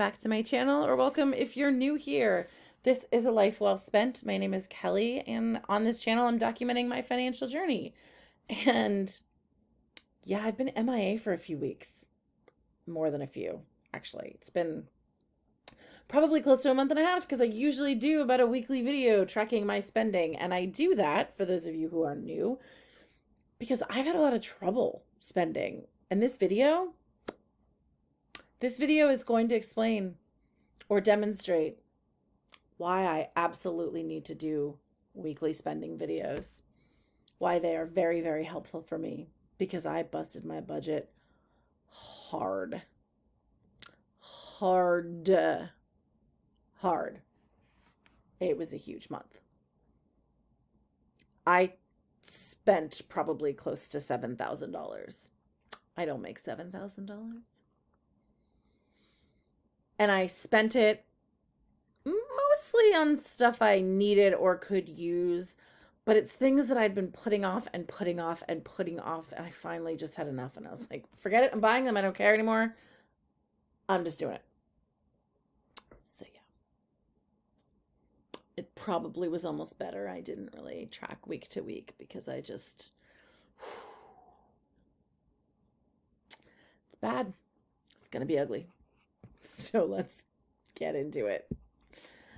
back to my channel, or welcome if you're new here. This is a life well spent. My name is Kelly, and on this channel, I'm documenting my financial journey. And yeah, I've been MIA for a few weeks, more than a few, actually. It's been probably close to a month and a half because I usually do about a weekly video tracking my spending. And I do that, for those of you who are new, because I've had a lot of trouble spending. And this video is going to explain or demonstrate why I absolutely need to do weekly spending videos, why they are very, very helpful for me, because I busted my budget hard, hard, hard. It was a huge month. I spent probably close to $7,000. I don't make $7,000. And I spent it mostly on stuff I needed or could use, but it's things that I'd been putting off and putting off and putting off, and I finally just had enough, and I was like, forget it, I'm buying them, I don't care anymore. I'm just doing it. So yeah. It probably was almost better I didn't really track week to week, because I just it's bad. It's gonna be ugly. So let's get into it.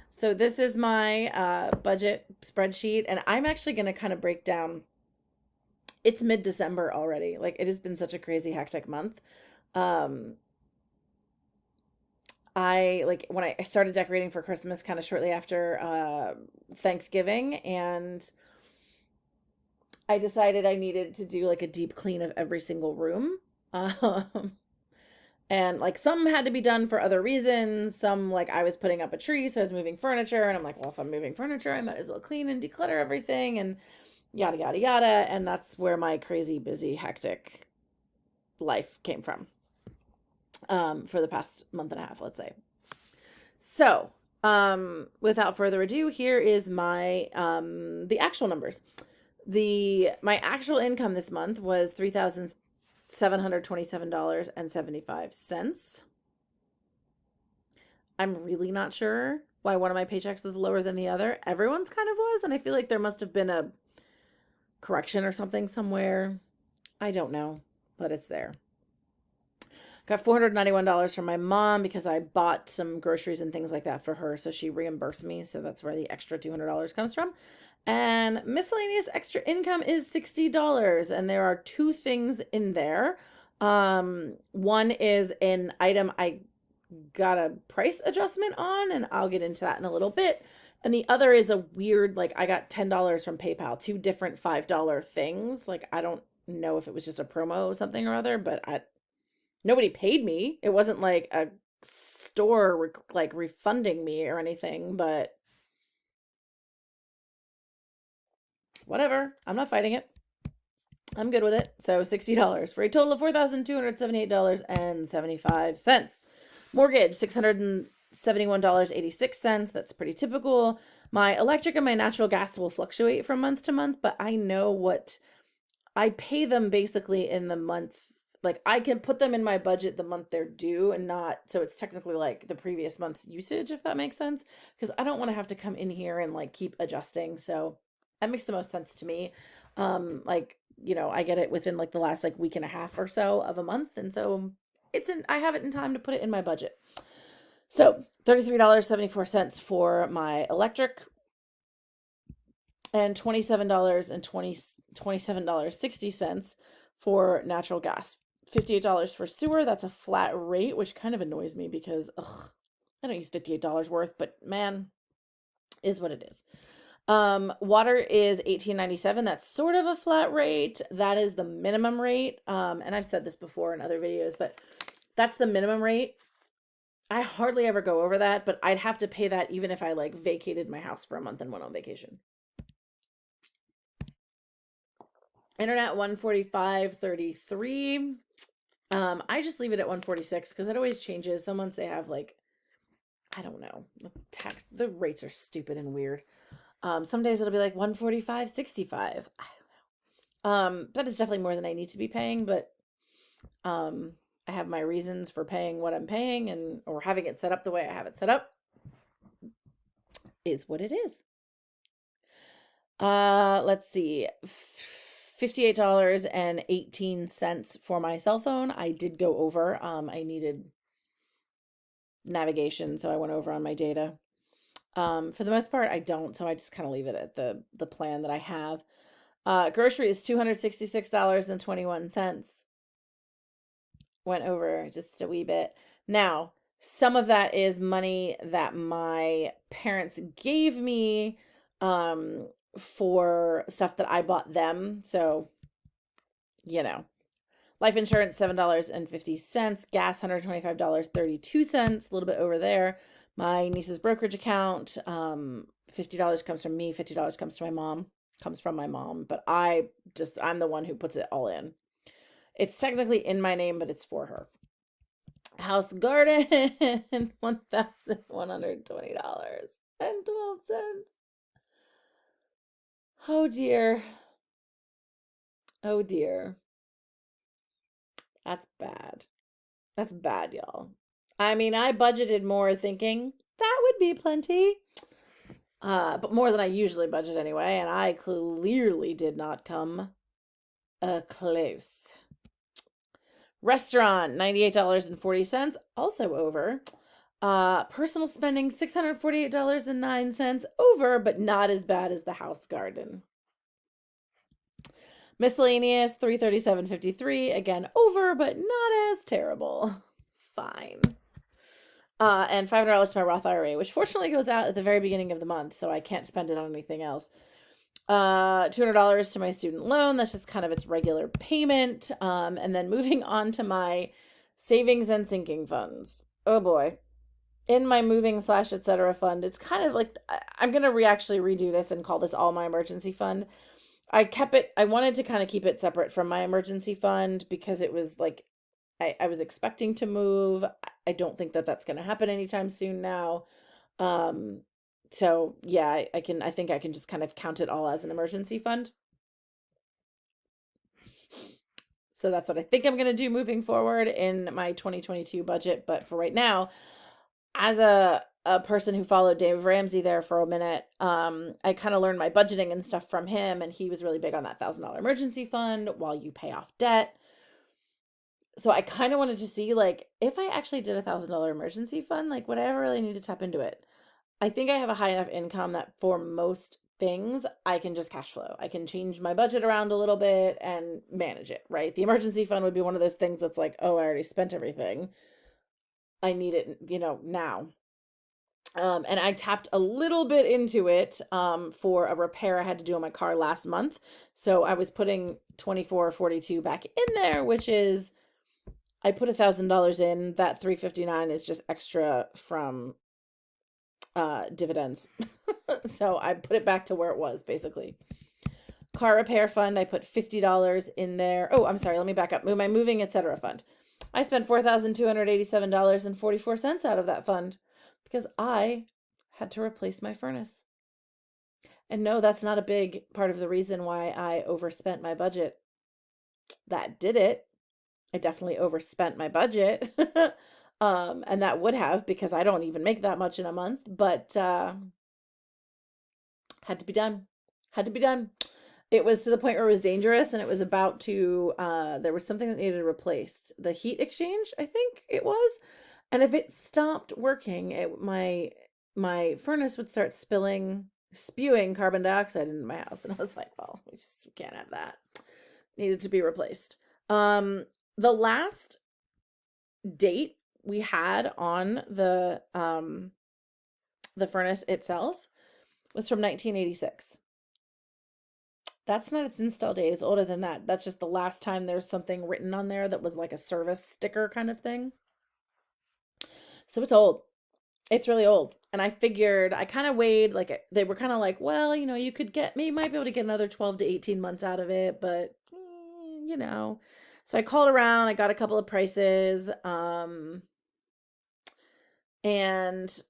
So this is my budget spreadsheet, and I'm actually going to kind of break down. It's mid-December already. Like, it has been such a crazy, hectic month. When I started decorating for Christmas kind of shortly after Thanksgiving, and I decided I needed to do like a deep clean of every single room. And like some had to be done for other reasons. Some, like, I was putting up a tree, so I was moving furniture, and I'm like, well, if I'm moving furniture, I might as well clean and declutter everything, and yada, yada, yada. And that's where my crazy, busy, hectic life came from for the past month and a half, let's say. So without further ado, here is my the actual numbers. My actual income this month was $3,727.75. I'm really not sure why one of my paychecks was lower than the other. Everyone's kind of was, and I feel like there must have been a correction or something somewhere. I don't know, but it's there. Got $491 from my mom because I bought some groceries and things like that for her, so she reimbursed me, so that's where the extra $200 comes from. And miscellaneous extra income is $60, and there are two things in there. One is an item I got a price adjustment on, and I'll get into that in a little bit. And the other is a weird, like, I got $10 from PayPal, two different $5 things. Like, I don't know if it was just a promo or something or other, but nobody paid me. It wasn't like a store like refunding me or anything, but whatever. I'm not fighting it. I'm good with it. So $60 for a total of $4,278.75. Mortgage, $671.86. That's pretty typical. My electric and my natural gas will fluctuate from month to month, but I know what I pay them basically in the month. Like, I can put them in my budget the month they're due, and not, so it's technically like the previous month's usage, if that makes sense, because I don't want to have to come in here and like keep adjusting. So that makes the most sense to me. Like, I get it within like the last like week and a half or so of a month, and so I have it in time to put it in my budget. So $33.74 for my electric, and $27.60 for natural gas. $58 for sewer. That's a flat rate, which kind of annoys me because I don't use $58 worth, but man, is what it is. Water is $18.97. That's sort of a flat rate. That is the minimum rate. And I've said this before in other videos, but that's the minimum rate. I hardly ever go over that, but I'd have to pay that even if I like vacated my house for a month and went on vacation. Internet, $145.33. I just leave it at $146 because it always changes. Some months they have like, I don't know, the rates are stupid and weird. Some days it'll be like $145.65. I don't know. That is definitely more than I need to be paying, but I have my reasons for paying what I'm paying and or having it set up the way I have it set up. Is what it is. Let's see. $58.18 for my cell phone. I did go over. I needed navigation, so I went over on my data. For the most part, I don't, so I just kind of leave it at the plan that I have. Grocery is $266.21. Went over just a wee bit. Now, some of that is money that my parents gave me for stuff that I bought them. So, you know, life insurance, $7.50. Gas, $125.32. A little bit over there. My niece's brokerage account, $50 comes from me, $50 comes to my mom, comes from my mom, but I'm the one who puts it all in. It's technically in my name, but it's for her. House garden, $1,120.12. Oh dear. Oh dear. That's bad. That's bad, y'all. I mean, I budgeted more thinking that would be plenty. But more than I usually budget anyway, and I clearly did not come close. Restaurant, $98.40, also over. Personal spending, $648.09, over, but not as bad as the house garden. Miscellaneous, $337.53, again over, but not as terrible. Fine. And $500 to my Roth IRA, which fortunately goes out at the very beginning of the month, so I can't spend it on anything else. $200 to my student loan. That's just kind of its regular payment. And then moving on to my savings and sinking funds. Oh boy. In my moving / etc. fund, it's kind of like, I'm going to actually redo this and call this all my emergency fund. I wanted to kind of keep it separate from my emergency fund because it was like, I was expecting to move. I don't think that that's going to happen anytime soon now. So yeah, I think I can just kind of count it all as an emergency fund. So that's what I think I'm going to do moving forward in my 2022 budget. But for right now, as a person who followed Dave Ramsey there for a minute, I kind of learned my budgeting and stuff from him, and he was really big on that $1,000 emergency fund while you pay off debt. So I kind of wanted to see, like, if I actually did $1,000 emergency fund, like, would I ever really need to tap into it? I think I have a high enough income that for most things, I can just cash flow. I can change my budget around a little bit and manage it, right? The emergency fund would be one of those things that's like, oh, I already spent everything. I need it, now. And I tapped a little bit into it for a repair I had to do on my car last month. So I was putting $24.42 back in there, which is, I put $1,000 in. That $359 is just extra from dividends. So I put it back to where it was, basically. Car repair fund, I put $50 in there. Oh, I'm sorry, let me back up. My moving, etc. fund. I spent $4,287.44 out of that fund because I had to replace my furnace. And no, that's not a big part of the reason why I overspent my budget. That did it. I definitely overspent my budget. And that would have, because I don't even make that much in a month, but had to be done. Had to be done. It was to the point where it was dangerous, and it was about to, there was something that needed replaced. The heat exchange, I think it was. And if it stopped working, my furnace would start spewing carbon dioxide into my house. And I was like, well, we can't have that. Needed to be replaced. The last date we had on the furnace itself was from 1986. That's not its install date. It's older than that. That's just the last time there's something written on there that was like a service sticker kind of thing. So it's old. It's really old. And I figured, I kind of weighed, like, they were kind of like, well, you might be able to get another 12 to 18 months out of it, but, So I called around, I got a couple of prices, and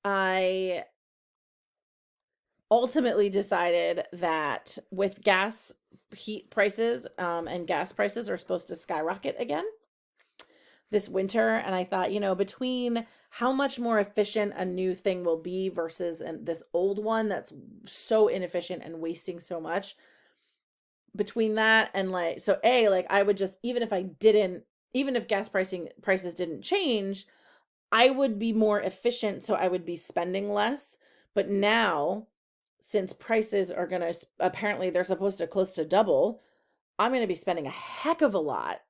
I ultimately decided that with heat prices, and gas prices are supposed to skyrocket again, this winter, and I thought, between how much more efficient a new thing will be versus this old one that's so inefficient and wasting so much, between that and like, so like I would just, even if gas prices didn't change, I would be more efficient, so I would be spending less. But now, since prices are going to, apparently they're supposed to close to double, I'm going to be spending a heck of a lot.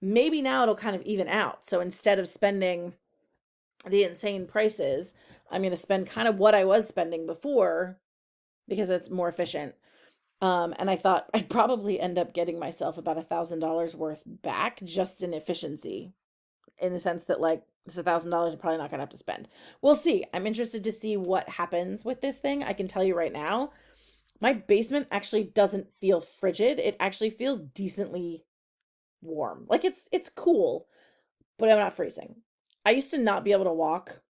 Maybe now it'll kind of even out. So instead of spending the insane prices, I'm going to spend kind of what I was spending before because it's more efficient. And I thought I'd probably end up getting myself about $1,000 worth back just in efficiency, in the sense that like it's $1,000 I'm probably not gonna have to spend. We'll see. I'm interested to see what happens with this thing. I can tell you right now, my basement actually doesn't feel frigid. It actually feels decently warm. Like it's cool, but I'm not freezing. I used to not be able to walk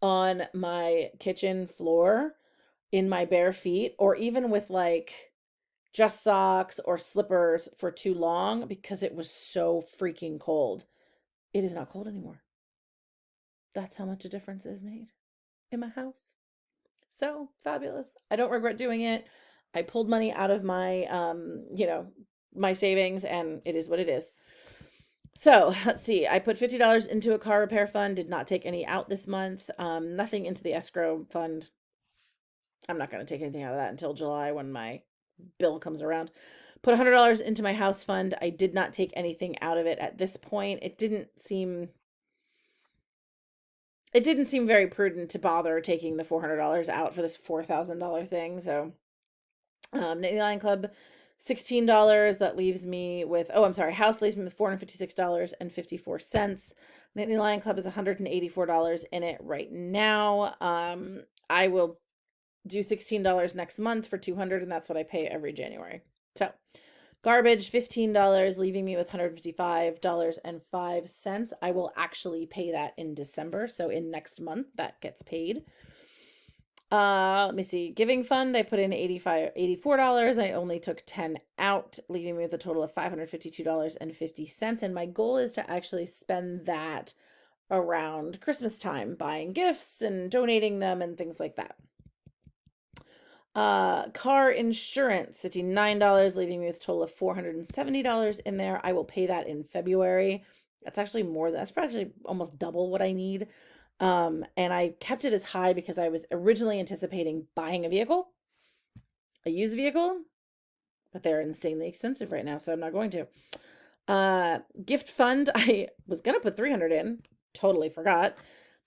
on my kitchen floor in my bare feet, or even with like just socks or slippers for too long because it was so freaking cold. It is not cold anymore. That's how much a difference is made in my house. So fabulous. I don't regret doing it. I pulled money out of my my savings, and it is what it is. So let's see. I put $50 into a car repair fund, did not take any out this month. Nothing into the escrow fund. I'm not going to take anything out of that until July when my bill comes around. Put $100 into my house fund. I did not take anything out of it at this point. It didn't seem very prudent to bother taking the $400 out for this $4,000 thing. So, Nittany Lion Club, $16. That leaves me with, house leaves me with $456.54. Nittany Lion Club is $184 in it right now. I will do $16 next month for $200, and that's what I pay every January. So, garbage, $15, leaving me with $155.05. I will actually pay that in December. So in next month, that gets paid. Let me see. Giving fund, I put in $84. I only took 10 out, leaving me with a total of $552.50. And my goal is to actually spend that around Christmas time, buying gifts and donating them and things like that. Car insurance, $59, leaving me with a total of $470 in there. I will pay that in February. That's actually that's probably almost double what I need. And I kept it as high because I was originally anticipating buying a used vehicle, but they're insanely expensive right now, so I'm not going to. Gift fund, I was going to put $300 in, totally forgot.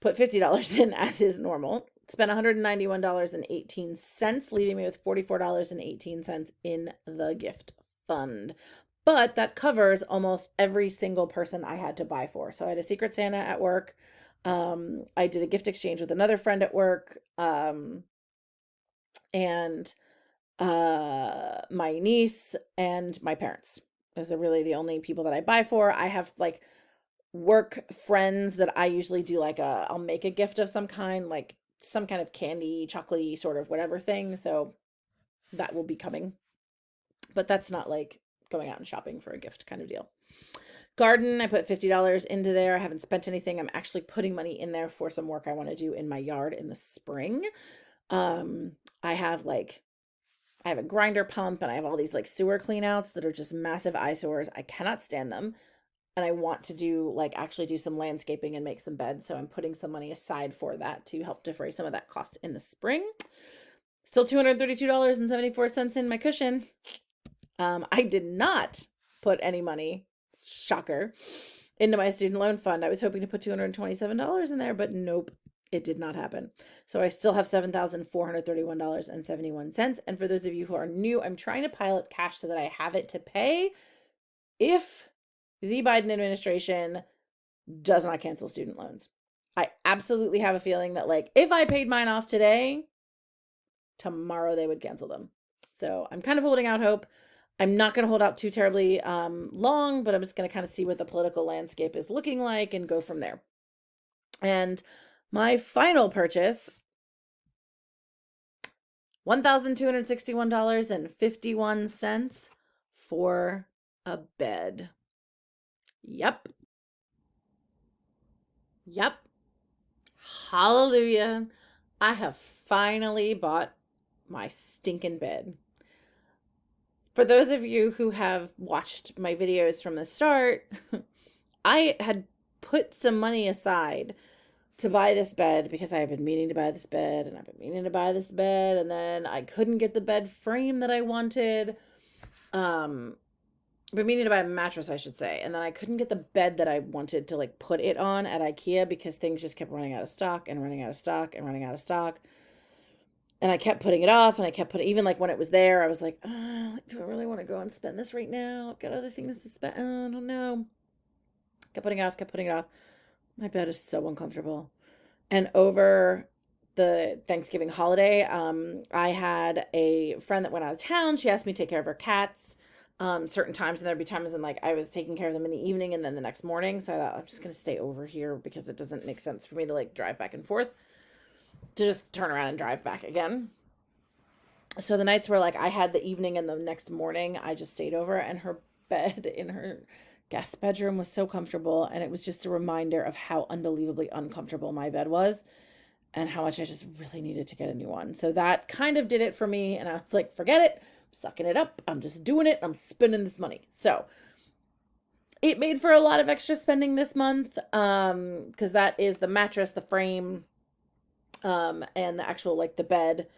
Put $50 in as is normal. Spent $191.18, leaving me with $44.18 in the gift fund. But that covers almost every single person I had to buy for. So I had a Secret Santa at work. I did a gift exchange with another friend at work. And my niece and my parents. Those are really the only people that I buy for. I have like work friends that I usually do like I'll make a gift of some kind, like some kind of candy, chocolatey sort of whatever thing. So that will be coming. But that's not like going out and shopping for a gift kind of deal. Garden, I put $50 into there. I haven't spent anything. I'm actually putting money in there for some work I want to do in my yard in the spring. I have a grinder pump, and I have all these like sewer cleanouts that are just massive eyesores. I cannot stand them. And I want to actually do some landscaping and make some beds. So I'm putting some money aside for that to help defray some of that cost in the spring. Still $232.74 in my cushion. I did not put any money, shocker, into my student loan fund. I was hoping to put $227 in there, but nope, it did not happen. So I still have $7,431.71. And for those of you who are new, I'm trying to pile up cash so that I have it to pay if the Biden administration does not cancel student loans. I absolutely have a feeling that if I paid mine off today, tomorrow they would cancel them. So I'm kind of holding out hope. I'm not going to hold out too terribly long, but I'm just going to kind of see what the political landscape is looking like and go from there. And my final purchase, $1,261.51 for a bed. Yep. Yep. Hallelujah. I have finally bought my stinking bed. For those of you who have watched my videos from the start, I had put some money aside to buy this bed because I have been meaning to buy this bed and I've been meaning to buy this bed, and then I couldn't get the bed frame that I wanted. I've been meaning to buy a mattress, I should say, and then I couldn't get the bed that I wanted to like put it on at IKEA because things just kept running out of stock and running out of stock and running out of stock. And I kept putting it off, and I kept putting, even like when it was there, I was like, oh, do I really want to go and spend this right now? I've got other things to spend. Oh, I don't know. Kept putting it off, kept putting it off. My bed is so uncomfortable. And over the Thanksgiving holiday, I had a friend that went out of town. She asked me to take care of her cats certain times, and there'd be times when like I was taking care of them in the evening and then the next morning. So I thought I'm just gonna stay over here because it doesn't make sense for me to like drive back and forth, to just turn around and drive back again. So the nights where like I had the evening and the next morning, I just stayed over, and her bed in her guest bedroom was so comfortable, and it was just a reminder of how unbelievably uncomfortable my bed was and how much I just really needed to get a new one. So that kind of did it for me, and I was like, forget it. I'm sucking it up. I'm just doing it. I'm spending this money. So it made for a lot of extra spending this month, because that is the mattress, the frame, and the actual like the bed,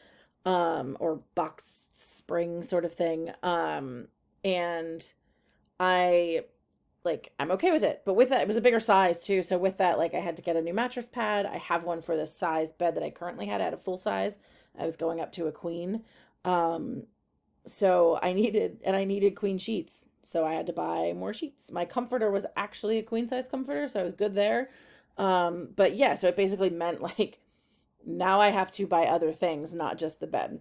or box spring sort of thing. And I I'm okay with it. But with that, it was a bigger size too. So with that, like I had to get a new mattress pad. I have one for the size bed that I currently had. I had a full size. I was going up to a queen. Um, so I needed queen sheets. So I had to buy more sheets. My comforter was actually a queen size comforter, so I was good there. But yeah, so it basically meant like now I have to buy other things, not just the bed.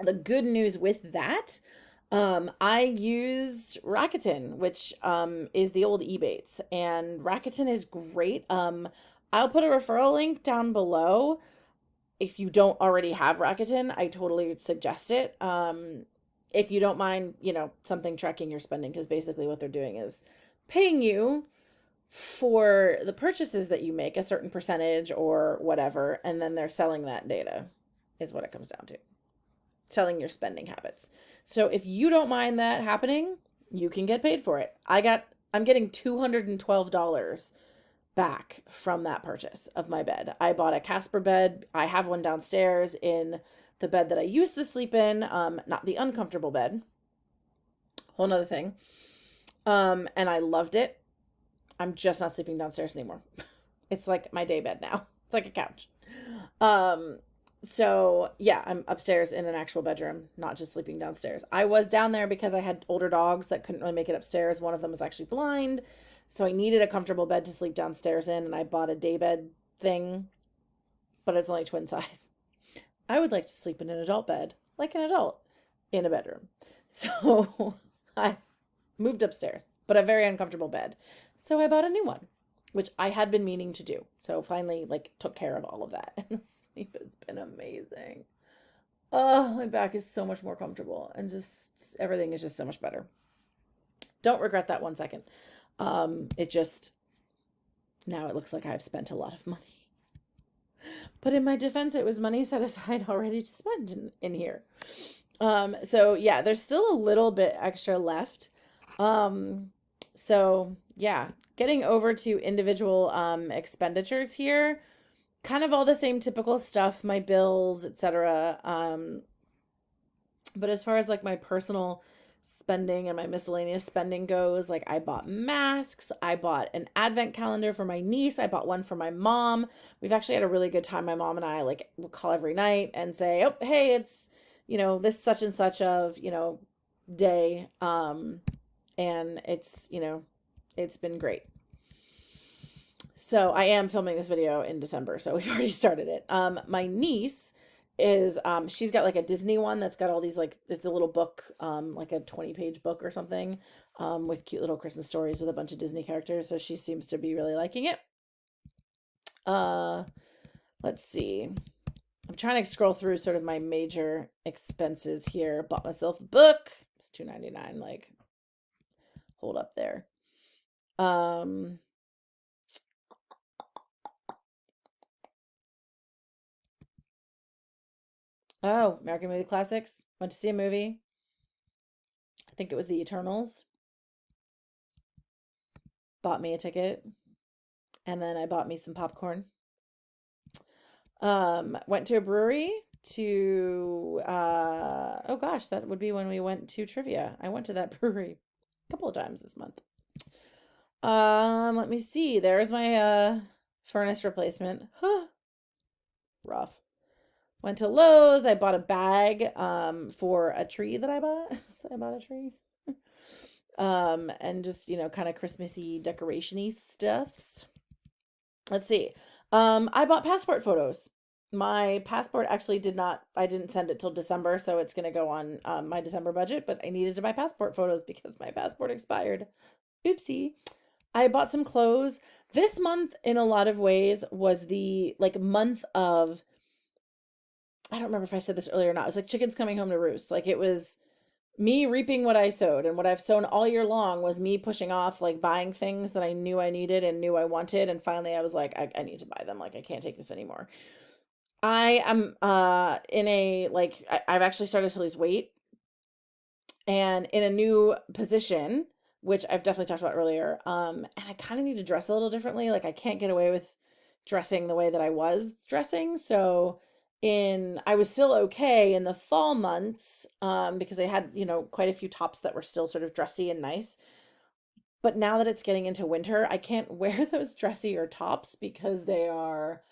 The good news with that, I used Rakuten, which is the old Ebates, and Rakuten is great. I'll put a referral link down below. If you don't already have Rakuten, I totally suggest it. If you don't mind, something tracking your spending, because basically what they're doing is paying you for the purchases that you make, a certain percentage or whatever, and then they're selling that data, is what it comes down to. Selling your spending habits. So if you don't mind that happening, you can get paid for it. I'm getting $212 back from that purchase of my bed. I bought a Casper bed. I have one downstairs in the bed that I used to sleep in, not the uncomfortable bed. Whole nother thing. And I loved it. I'm just not sleeping downstairs anymore. It's like my day bed now. It's like a couch. So yeah, I'm upstairs in an actual bedroom, not just sleeping downstairs. I was down there because I had older dogs that couldn't really make it upstairs. One of them was actually blind. So I needed a comfortable bed to sleep downstairs in, and I bought a daybed thing, but it's only twin size. I would like to sleep in an adult bed, like an adult, in a bedroom. So I moved upstairs, but a very uncomfortable bed. So I bought a new one, which I had been meaning to do. So finally, took care of all of that. And the sleep has been amazing. Oh, my back is so much more comfortable, and just everything is just so much better. Don't regret that 1 second. It just, now it looks like I've spent a lot of money. But in my defense, it was money set aside already to spend in here. So yeah, there's still a little bit extra left. So yeah, getting over to individual expenditures here, kind of all the same typical stuff, my bills, etc. But as far as my personal spending and my miscellaneous spending goes, I bought masks, I bought an advent calendar for my niece, I bought one for my mom. We've actually had a really good time. My mom and I we'll call every night and say, oh, hey, it's this such and such of day, and it's been great. So I am filming this video in December, so we've already started it. My niece is she's got a Disney one that's got all these it's a little book, like a 20-page book or something, with cute little Christmas stories with a bunch of Disney characters. So she seems to be really liking it. Let's see. I'm trying to scroll through sort of my major expenses here. Bought myself a book. It's $2.99. Hold up there. Oh, American Movie Classics. Went to see a movie. I think it was The Eternals. Bought me a ticket, and then I bought me some popcorn. Went to a brewery to oh gosh, that would be when we went to trivia. I went to that brewery a couple of times this month. Let me see. There's my furnace replacement. Rough. Went to Lowe's. I bought a bag for a tree that I bought. I bought a tree. And just, kind of Christmassy decoration-y stuffs. Let's see. I bought passport photos. My passport actually I didn't send it till December, so it's going to go on my December budget, but I needed to buy passport photos because my passport expired. Oopsie. I bought some clothes. This month, in a lot of ways, was the like month of, I don't remember if I said this earlier or not. It was like chickens coming home to roost. Like it was me reaping what I sowed, and what I've sown all year long was me pushing off like buying things that I knew I needed and knew I wanted. And finally I was like, I need to buy them. Like I can't take this anymore. I am in a like I've actually started to lose weight and in a new position, which I've definitely talked about earlier. And I kind of need to dress a little differently. Like I can't get away with dressing the way that I was dressing. So I was still okay in the fall months, because I had, quite a few tops that were still sort of dressy and nice. But now that it's getting into winter, I can't wear those dressier tops because they are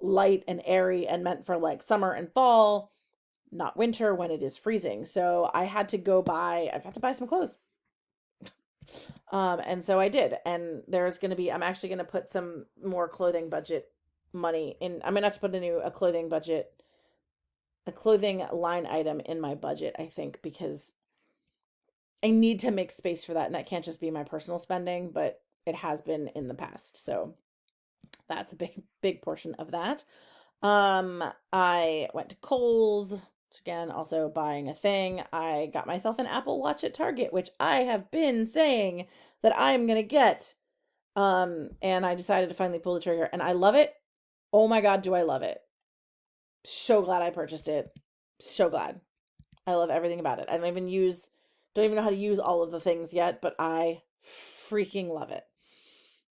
light and airy and meant for like summer and fall, not winter when it is freezing. So I've had to buy some clothes. And so I did. And I'm actually going to put some more clothing budget money in. I'm going to have to put a clothing line item in my budget, I think, because I need to make space for that. And that can't just be my personal spending, but it has been in the past. So that's a big, big portion of that. I went to Kohl's, which again, also buying a thing. I got myself an Apple Watch at Target, which I have been saying that I'm gonna get. And I decided to finally pull the trigger, and I love it. Oh my God, do I love it? So glad I purchased it. So glad. I love everything about it. Don't even know how to use all of the things yet, but I freaking love it.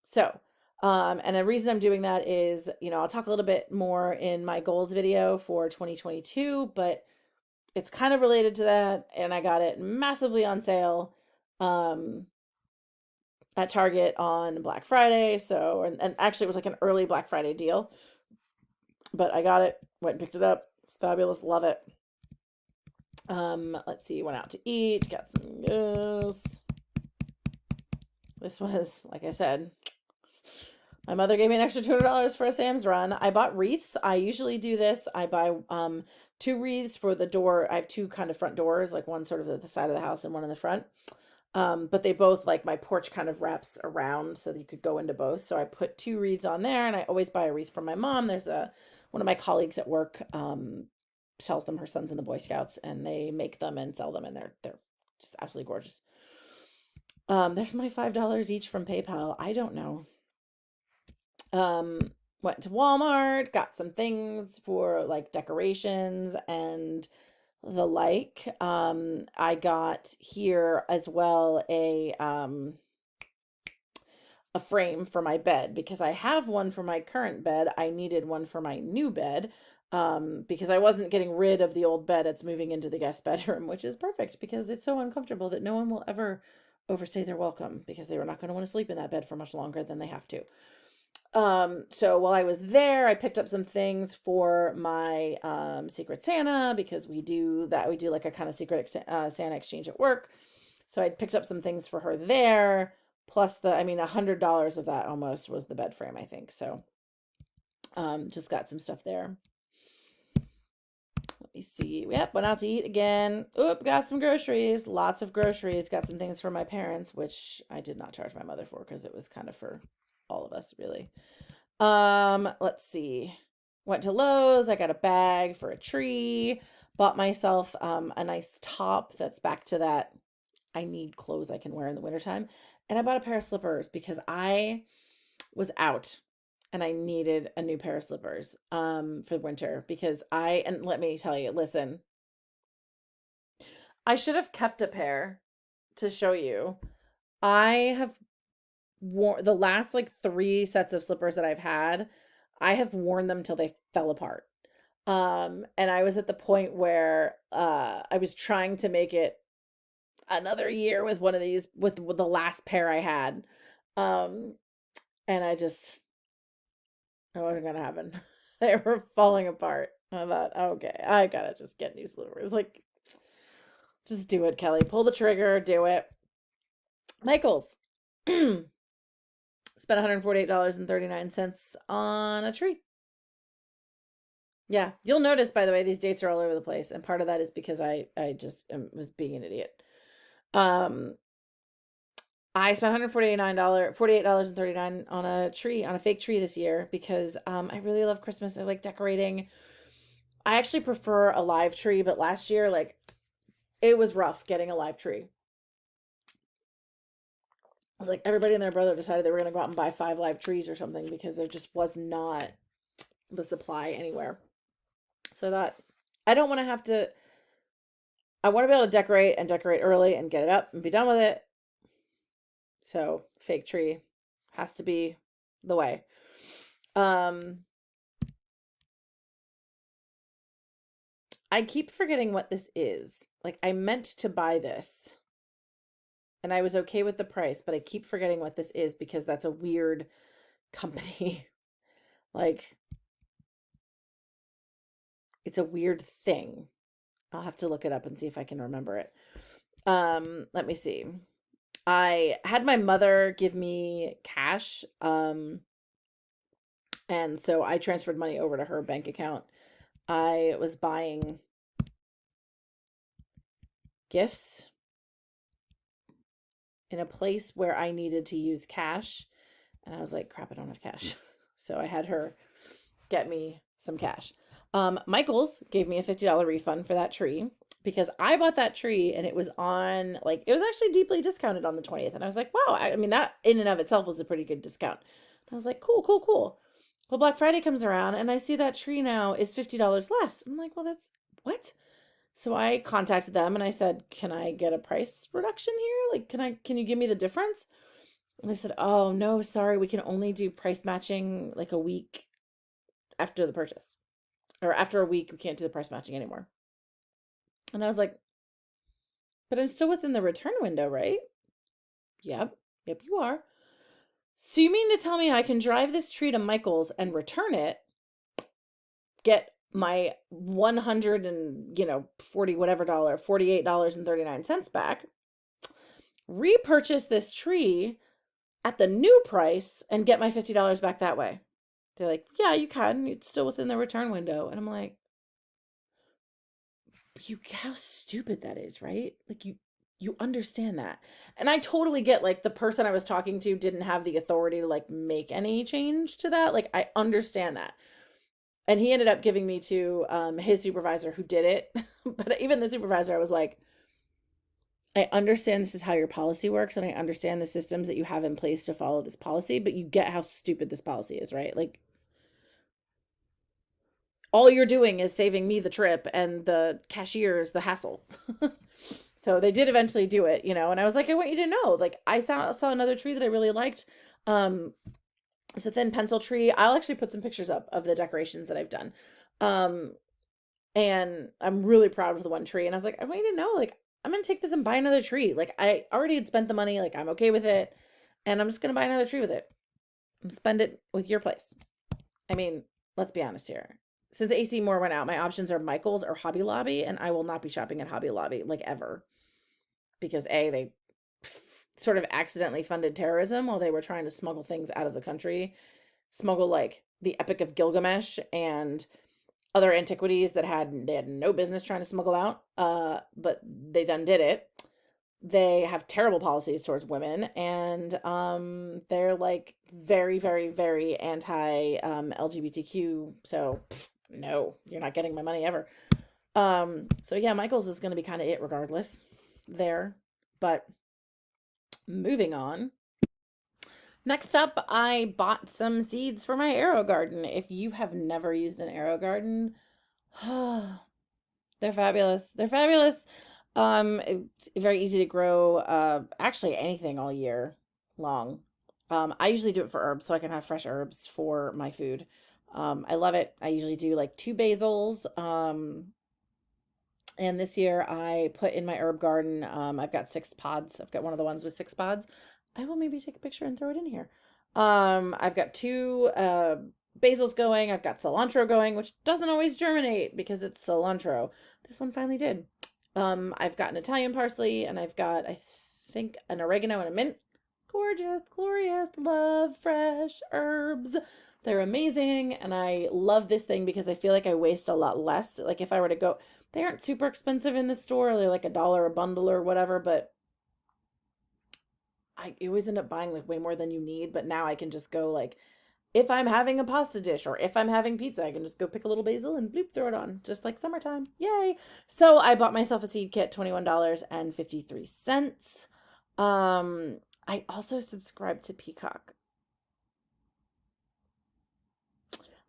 So, and the reason I'm doing that is, I'll talk a little bit more in my goals video for 2022, but it's kind of related to that. And I got it massively on sale, at Target on Black Friday. So, and actually it was like an early Black Friday deal, but I got it, went and picked it up. It's fabulous. Love it. Let's see, went out to eat, got some goose. This was, like I said, my mother gave me an extra $200 for a Sam's run. I bought wreaths. I usually do this. I buy two wreaths for the door. I have two kind of front doors, like one sort of at the side of the house and one in the front. But they both, like, my porch kind of wraps around so that you could go into both. So I put two wreaths on there, and I always buy a wreath from my mom. There's one of my colleagues at work sells them. Her son's in the Boy Scouts, and they make them and sell them, and they're just absolutely gorgeous. There's my $5 each from PayPal. I don't know. Um, Went to Walmart, got some things for like decorations and the like. I got here as well a frame for my bed because I have one for my current bed. I needed one for my new bed. Because I wasn't getting rid of the old bed. It's moving into the guest bedroom, which is perfect because it's so uncomfortable that no one will ever overstay their welcome because they were not going to want to sleep in that bed for much longer than they have to. So while I was there, I picked up some things for my Secret Santa because we do that. We do like a kind of Secret Santa exchange at work. So I picked up some things for her there. Plus $100 of that almost was the bed frame, I think. So just got some stuff there. Let me see. Yep, went out to eat again. Oop, got some groceries. Lots of groceries. Got some things for my parents, which I did not charge my mother for because it was kind of for all of us, really. Let's see. Went to Lowe's. I got a bag for a tree. Bought myself a nice top that's back to that I need clothes I can wear in the wintertime. And I bought a pair of slippers because I was out and I needed a new pair of slippers for winter because and let me tell you, listen, I should have kept a pair to show you. I have worn the last like 3 sets of slippers that I've had. I have worn them till they fell apart. And I was at the point where I was trying to make it another year with one of these with the last pair I had. Um and it wasn't gonna happen. They were falling apart. I thought, okay, I gotta just get new slippers. Like, just do it, Kelly. Pull the trigger, do it. Michael's spent $148.39 on a tree. Yeah, you'll notice, by the way, these dates are all over the place, and part of that is because I just was being an idiot. Um, I spent $148.39 on a tree, on a fake tree this year because I really love Christmas. I like decorating. I actually prefer a live tree, but last year, like, it was rough getting a live tree. I was like, everybody and their brother decided they were going to go out and buy 5 live trees or something because there just was not the supply anywhere. So I thought, I don't want to have to, I want to be able to decorate and decorate early and get it up and be done with it. So fake tree has to be the way. I keep forgetting what this is. Like, I meant to buy this and I was okay with the price, but I keep forgetting what this is because that's a weird company. Like, it's a weird thing. I'll have to look it up and see if I can remember it. Let me see. I had my mother give me cash, and so I transferred money over to her bank account. I was buying gifts in a place where I needed to use cash, and I was like, crap, I don't have cash. So I had her get me some cash. Michael's gave me a $50 refund for that tree because I bought that tree and it was on, like, it was actually deeply discounted on the 20th. And I was like, wow, I mean, that in and of itself was a pretty good discount. And I was like, cool, cool, cool. Well, Black Friday comes around and I see that tree now is $50 less. I'm like, well, that's what? So I contacted them and I said, can I get a price reduction here? Like, can you give me the difference? And they said, oh, no, sorry, we can only do price matching like a week after the purchase. Or after a week, we can't do the price matching anymore. And I was like, but I'm still within the return window, right? Yep. Yep, you are. So you mean to tell me I can drive this tree to Michael's and return it, get my 140 whatever dollar, $48.39 back, repurchase this tree at the new price and get my $50 back that way? They're like, yeah, you can. It's still within the return window. And I'm like, how stupid that is, right? Like, you understand that. And I totally get, like, the person I was talking to didn't have the authority to, like, make any change to that. Like, I understand that. And he ended up giving me to his supervisor who did it. But even the supervisor, I was like, I understand this is how your policy works, and I understand the systems that you have in place to follow this policy, but you get how stupid this policy is, right? Like, all you're doing is saving me the trip and the cashiers the hassle. So they did eventually do it, and I was like, I want you to know, like, I saw another tree that I really liked. It's a thin pencil tree. I'll actually put some pictures up of the decorations that I've done. And I'm really proud of the one tree. And I was like, I want you to know, like, I'm going to take this and buy another tree. Like, I already had spent the money. Like, I'm okay with it. And I'm just going to buy another tree with it and spend it with your place. I mean, let's be honest here. Since AC Moore went out, my options are Michael's or Hobby Lobby. And I will not be shopping at Hobby Lobby, like, ever. Because they sort of accidentally funded terrorism while they were trying to smuggle things out of the country. Smuggle, like, the Epic of Gilgamesh and other antiquities that they had no business trying to smuggle out, but they done did it. They have terrible policies towards women, and they're, like, very, very, very anti LGBTQ. So no, you're not getting my money ever. So yeah, Michael's is going to be kind of it regardless there. But moving on, Next up, I bought some seeds for my Aerogarden. If you have never used an Aerogarden, they're fabulous. They're fabulous. It's very easy to grow, actually anything all year long. I usually do it for herbs so I can have fresh herbs for my food. I love it. I usually do like two basils. And this year I put in my herb garden. I've got 6 pods. I've got one of the ones with 6 pods. I will maybe take a picture and throw it in here. I've got two basils going. I've got cilantro going, which doesn't always germinate because it's cilantro. This one finally did. I've got an Italian parsley, and I've got, I think, an oregano and a mint. Gorgeous, glorious, love fresh herbs. They're amazing, and I love this thing because I feel like I waste a lot less. Like if I were to go, they aren't super expensive in the store. They're like $1 a bundle or whatever, but you always end up buying like way more than you need. But now I can just go like, if I'm having a pasta dish or if I'm having pizza, I can just go pick a little basil and bloop, throw it on, just like summertime. Yay. So I bought myself a seed kit, $21.53. I also subscribed to Peacock.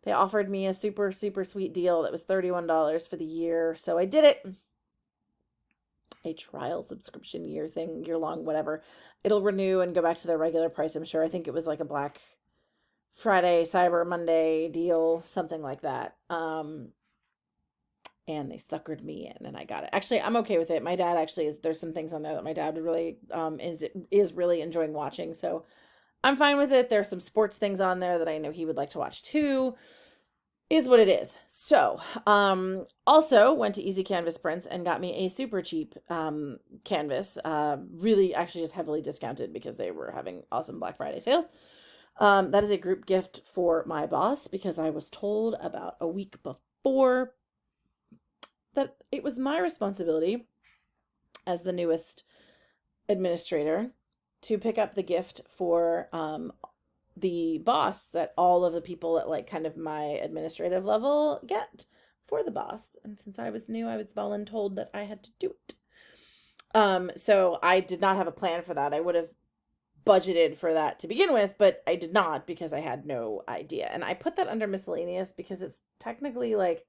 They offered me a super, super sweet deal that was $31 for the year. So I did it. A trial subscription year long, whatever. It'll renew and go back to their regular price, I'm sure. I think it was like a Black Friday, Cyber Monday deal, something like that. And they suckered me in and I got it. Actually, I'm okay with it. My dad actually there's some things on there that my dad would really is really enjoying watching. So I'm fine with it. There's some sports things on there that I know he would like to watch too. Is what it is. So, also went to Easy Canvas Prints and got me a super cheap canvas. Really, actually, just heavily discounted because they were having awesome Black Friday sales. That is a group gift for my boss because I was told about a week before that it was my responsibility as the newest administrator to pick up the gift for the boss that all of the people at like kind of my administrative level get for the boss. And since I was new, I was voluntold that I had to do it. So I did not have a plan for that. I would have budgeted for that to begin with, but I did not because I had no idea. And I put that under miscellaneous because it's technically like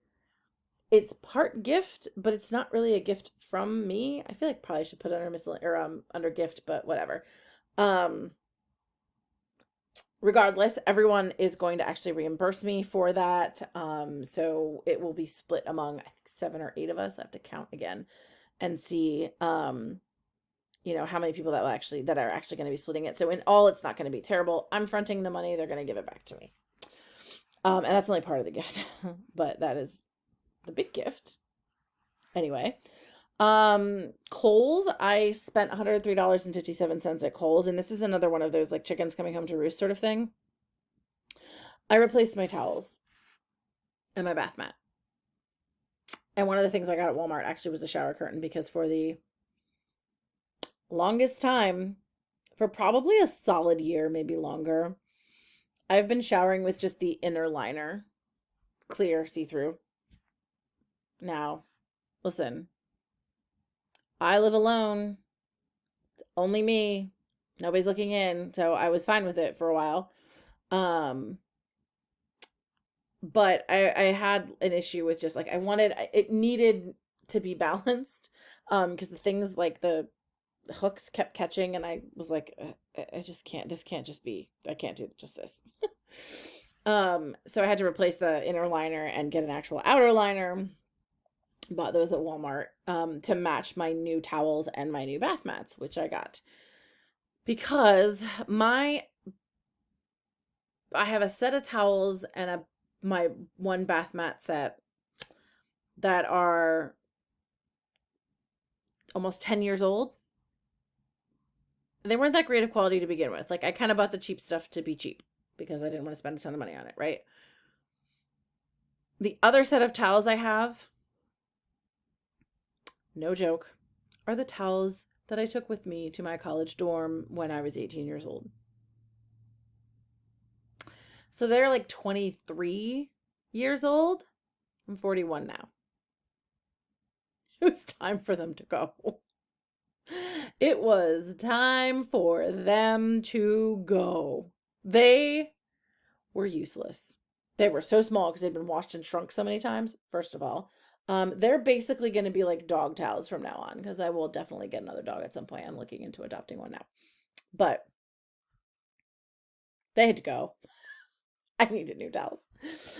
it's part gift, but it's not really a gift from me. I feel like probably should put it under miscellaneous or under gift, but whatever. Regardless, everyone is going to actually reimburse me for that. So it will be split among I think 7 or 8 of us. I have to count again and see how many people that are actually going to be splitting it. So in all, it's not going to be terrible. I'm fronting the money, they're going to give it back to me. And that's only part of the gift, but that is the big gift. Anyway, Kohl's, I spent $103.57 at Kohl's, and this is another one of those like chickens coming home to roost sort of thing. I replaced my towels and my bath mat. And one of the things I got at Walmart actually was a shower curtain because for the longest time, for probably a solid year, maybe longer, I've been showering with just the inner liner, clear, see-through. Now, listen, I live alone. It's only me. Nobody's looking in, so I was fine with it for a while. But I had an issue with just like it needed to be balanced. Because the things like the hooks kept catching, and I was like, I just can't. This can't just be. I can't do just this. So I had to replace the inner liner and get an actual outer liner. Bought those at Walmart to match my new towels and my new bath mats, which I got because I have a set of towels and my one bath mat set that are almost 10 years old. They weren't that great of quality to begin with. Like I kind of bought the cheap stuff to be cheap because I didn't want to spend a ton of money on it, right? The other set of towels I have, no joke, are the towels that I took with me to my college dorm when I was 18 years old. So they're like 23 years old. I'm 41 now. It was time for them to go. It was time for them to go. They were useless. They were so small because they'd been washed and shrunk so many times, first of all. They're basically going to be like dog towels from now on because I will definitely get another dog at some point. I'm looking into adopting one now. But they had to go. I needed new towels.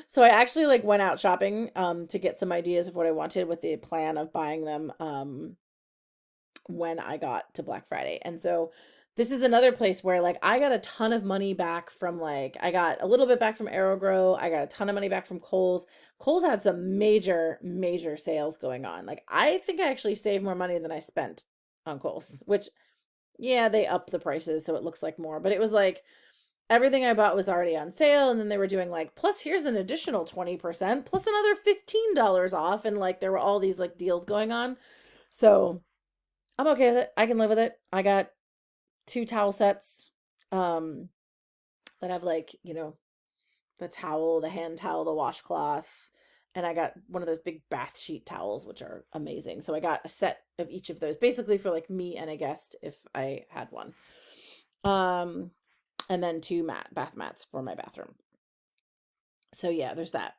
So I actually like went out shopping to get some ideas of what I wanted with the plan of buying them when I got to Black Friday. And so this is another place where like I got a ton of money back from like I got a little bit back from Aerogrow. I got a ton of money back from Kohl's. Kohl's had some major sales going on. Like I think I actually saved more money than I spent on Kohl's, which yeah, they upped the prices so it looks like more, but it was like everything I bought was already on sale and then they were doing like plus here's an additional 20% plus another $15 off and like there were all these like deals going on. So I'm okay with it. I can live with it. I got two towel sets um that have like, the towel, the hand towel, the washcloth, and I got one of those big bath sheet towels which are amazing. So I got a set of each of those basically for like me and a guest if I had one. Um and then two bath mats for my bathroom. So yeah, there's that.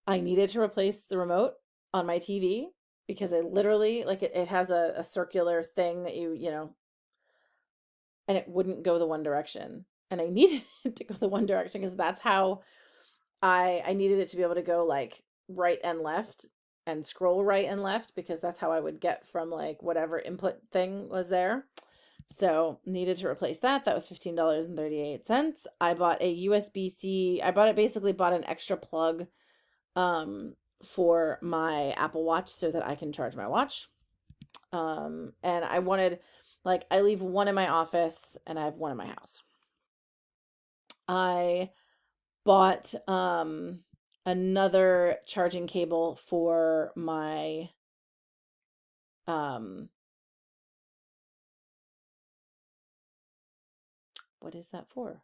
I needed to replace the remote on my TV because I literally like it has a circular thing that and it wouldn't go the one direction. And I needed it to go the one direction because that's how I needed it to be able to go like right and left and scroll right and left because that's how I would get from like whatever input thing was there. So needed to replace that. That was $15.38. I bought a USB-C. Basically bought an extra plug for my Apple Watch so that I can charge my watch. And I wanted like I leave one in my office and I have one in my house. I bought another charging cable for my um what is that for?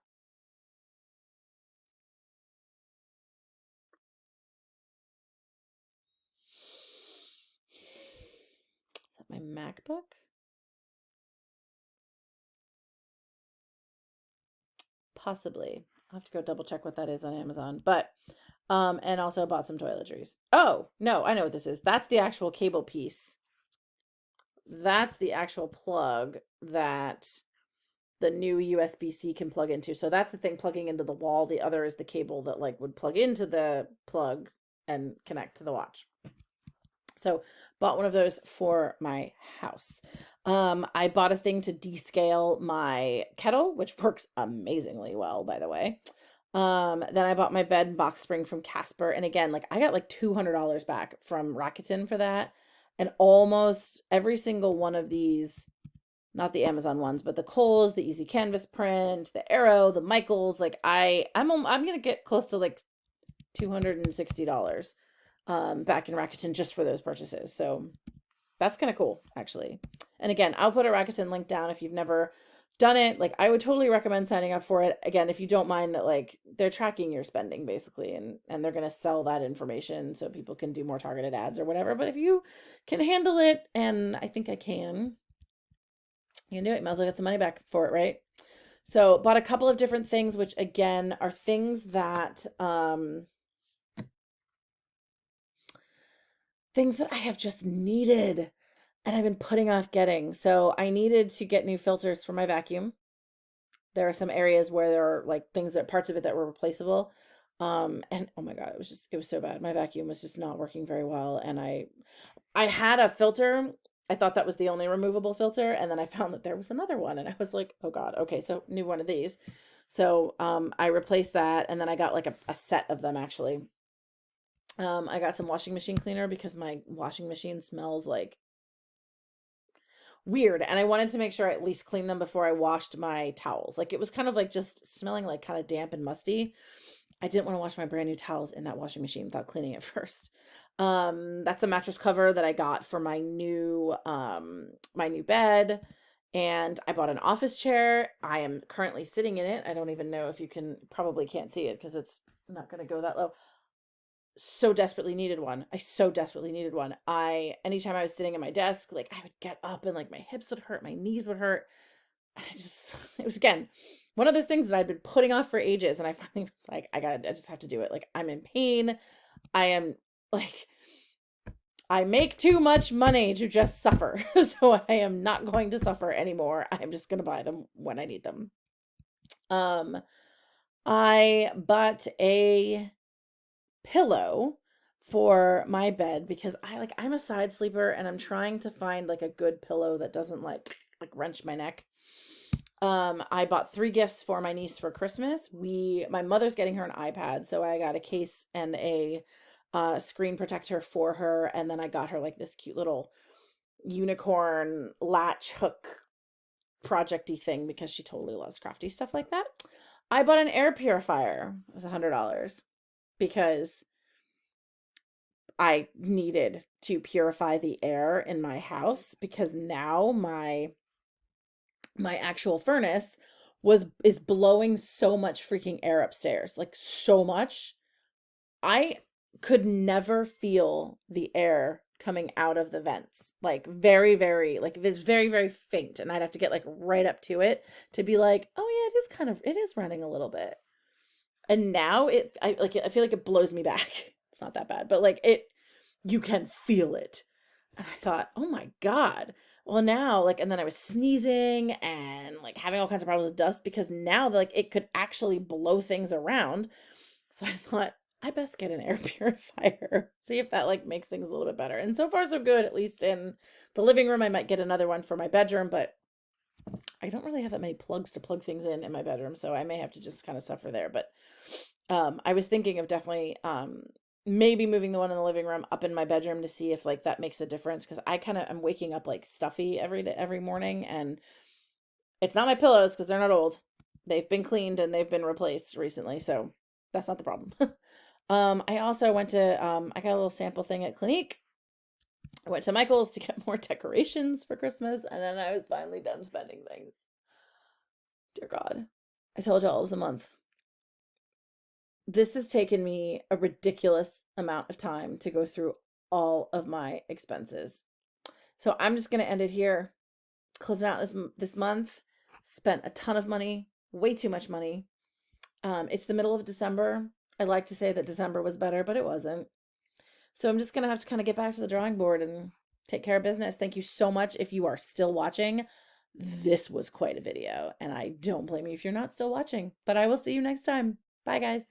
Is that my MacBook? Possibly. I'll have to go double check what that is on Amazon. But and also bought some toiletries. Oh, no, I know what this is. That's the actual cable piece. That's the actual plug that the new USB-C can plug into. So that's the thing plugging into the wall. The other is the cable that like would plug into the plug and connect to the watch. So bought one of those for my house. I bought a thing to descale my kettle, which works amazingly well, by the way. Then I bought my bed and box spring from Casper. And again, like I got like $200 back from Rakuten for that. And almost every single one of these, not the Amazon ones, but the Kohl's, the Easy Canvas print, the Arrow, the Michaels, like I'm gonna get close to like $260 back in Rakuten just for those purchases. So that's kind of cool, actually. And again, I'll put a Rakuten link down if you've never done it. Like I would totally recommend signing up for it. Again, if you don't mind that like they're tracking your spending basically and they're going to sell that information so people can do more targeted ads or whatever. But if you can handle it, and I think I can, you can do it. You might as well get some money back for it, right? So bought a couple of different things, which again are things that I have just needed and I've been putting off getting. So I needed to get new filters for my vacuum. There are some areas where there are like things that parts of it that were replaceable. And oh my God, it was so bad. My vacuum was just not working very well. And I had a filter. I thought that was the only removable filter. And then I found that there was another one. And I was like, oh God, okay, so new one of these. So I replaced that. And then I got like a set of them actually. I got some washing machine cleaner because my washing machine smells like weird. And I wanted to make sure I at least clean them before I washed my towels. Like it was kind of like just smelling like kind of damp and musty. I didn't want to wash my brand new towels in that washing machine without cleaning it first. That's a mattress cover that I got for my new bed. And I bought an office chair. I am currently sitting in it. I don't even know if you probably can't see it because it's not going to go that low. So desperately needed one. I so desperately needed one. Anytime I was sitting at my desk, like I would get up and like my hips would hurt, my knees would hurt. It was again, one of those things that I'd been putting off for ages. And I finally was like, I just have to do it. Like, I'm in pain. I am like, I make too much money to just suffer. So I am not going to suffer anymore. I'm just going to buy them when I need them. Um, I bought a pillow for my bed because I'm a side sleeper and I'm trying to find like a good pillow that doesn't like wrench my neck. I bought 3 gifts for my niece for Christmas. My mother's getting her an iPad, so I got a case and a screen protector for her, and then I got her like this cute little unicorn latch hook projecty thing because she totally loves crafty stuff like that. I bought an air purifier. It was $100 because I needed to purify the air in my house because now my actual furnace is blowing so much freaking air upstairs, like so much. I could never feel the air coming out of the vents, like very, very, like if it's very, very faint, and I'd have to get like right up to it to be like, oh yeah, it is running a little bit. And now I feel like it blows me back. It's not that bad, but like you can feel it. And I thought, oh my God. Well, now, like, and then I was sneezing and like having all kinds of problems with dust because now, like, it could actually blow things around. So I thought, I best get an air purifier, see if that like makes things a little bit better. And so far, so good, at least in the living room. I might get another one for my bedroom, but I don't really have that many plugs to plug things in my bedroom. So I may have to just kind of suffer there. But I was thinking of definitely maybe moving the one in the living room up in my bedroom to see if like that makes a difference because I'm waking up like stuffy every morning, and it's not my pillows because they're not old. They've been cleaned and they've been replaced recently, so that's not the problem. I also went to I got a little sample thing at Clinique. I went to Michael's to get more decorations for Christmas, and then I was finally done spending things. Dear God, I told y'all it was a month. This has taken me a ridiculous amount of time to go through all of my expenses. So I'm just going to end it here. Closing out this month, spent a ton of money, way too much money. It's the middle of December. I like to say that December was better, but it wasn't. So I'm just going to have to kind of get back to the drawing board and take care of business. Thank you so much if you are still watching. This was quite a video, and I don't blame you if you're not still watching, but I will see you next time. Bye, guys.